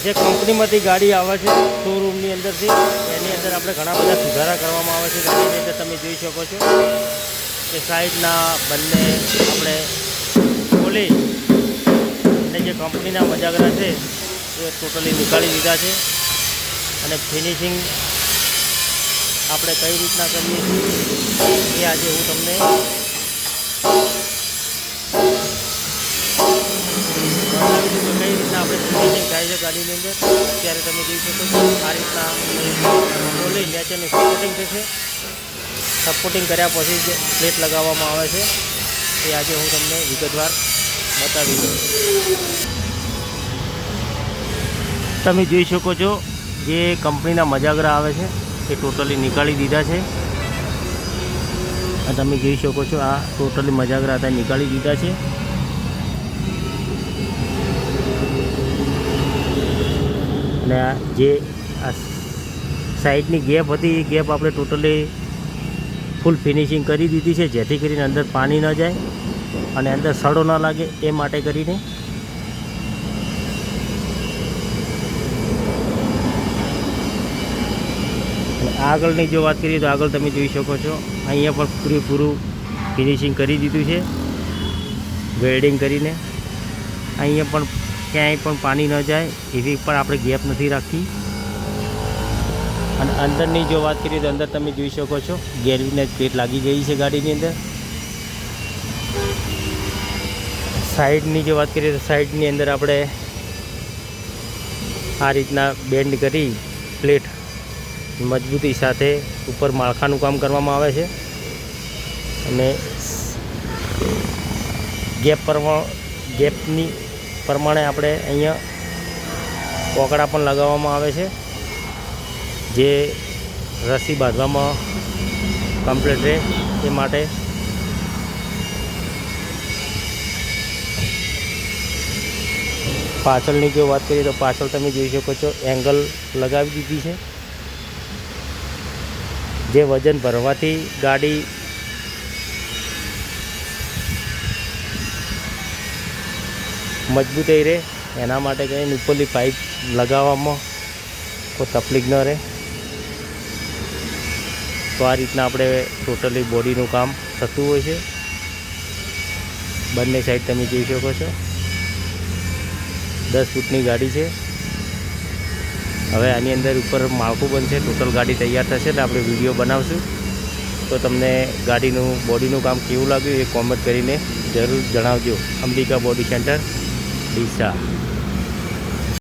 જે કંપનીમાંથી ગાડી આવે છે શોરૂમની અંદરથી એની અંદર આપણે ઘણા બધા સુધારા કરવામાં આવે છે ગાડીની અંદર. તમે જોઈ શકો છો કે સાઈડના બંને આપણે ખોલી અને જે કંપનીના મજાગરા છે એ ટોટલી નીકાળી દીધા છે. અને ફિનિશિંગ આપણે કઈ રીતના કરીએ છીએ એ આજે હું તમને કઈ રીતના આપણે ફિનિશિંગ થાય છે ગાડીની અંદર ત્યારે તમે જોઈ શકો છો. આ રીતના ખોલી નીચેનું સપોર્ટિંગ થશે. સપોર્ટિંગ કર્યા પછી જે પ્લેટ લગાવવામાં આવે છે એ આજે હું તમને વિગતવાર બતાવી દઉં. તમે જોઈ શકો છો જે કંપનીના મજાગરા આવે છે એ ટોટલી નીકાળી દીધા છે. તમે જોઈ શકો છો આ ટોટલી મજાગરા હતા નીકાળી દીધા છે. અને આ જે આ સાઈડની ગેપ હતી એ ગેપ આપણે ટોટલી ફૂલ ફિનિશિંગ કરી દીધી છે જેથી કરીને અંદર પાણી ન જાય અને અંદર સડો ન લાગે એ માટે કરીને. આગળની જો વાત કરીએ તો આગળ તમે જોઈ શકો છો અહીંયા પણ પૂરેપૂરું ફિનિશિંગ કરી દીધું છે વેલ્ડિંગ કરીને. અહીંયા પણ ક્યાંય પણ પાણી ન જાય એવી પણ આપણે ગેપ નથી રાખી. અને અંદરની જો વાત કરીએ તો અંદર તમે જોઈ શકો છો ગેરવીને પ્લેટ લાગી ગઈ છે ગાડીની અંદર. સાઈડની જો વાત કરીએ તો સાઈડની અંદર આપણે આ રીતના બેન્ડ કરી પ્લેટ મજબૂતી સાથે ઉપર માળખાનું કામ કરવામાં આવે છે. અને ગેપની પ્રમાણે આપણે અહીંયા કોકડા પણ લગાવવામાં આવે છે જે રસ્સી બાંધવામાં કમ્પ્લીટ રહે એ માટે. પાછળની જો વાત કરીએ તો પાછળ તમે જોઈ શકો છો એંગલ લગાવી દીધી છે જે વજન ભરવાથી ગાડી મજબૂતાઈ રહે એના માટે કંઈ ઉપરલી પાઇપ લગાવવામાં કોઈ તકલીફ ન રહે. તો આ રીતના આપણે ટોટલી બોડીનું કામ થતું હોય છે. બંને સાઈડ તમે જોઈ શકો છો 10 ફૂટની ગાડી છે. હવે આની અંદર ઉપર માળખું બનશે, ટોટલ ગાડી તૈયાર થશે એટલે આપણે વિડીયો બનાવશું. તો તમને ગાડીનું બોડીનું કામ કેવું લાગ્યું એ કોમેન્ટ કરીને જરૂર જણાવજો. Ambika body centre Deesa.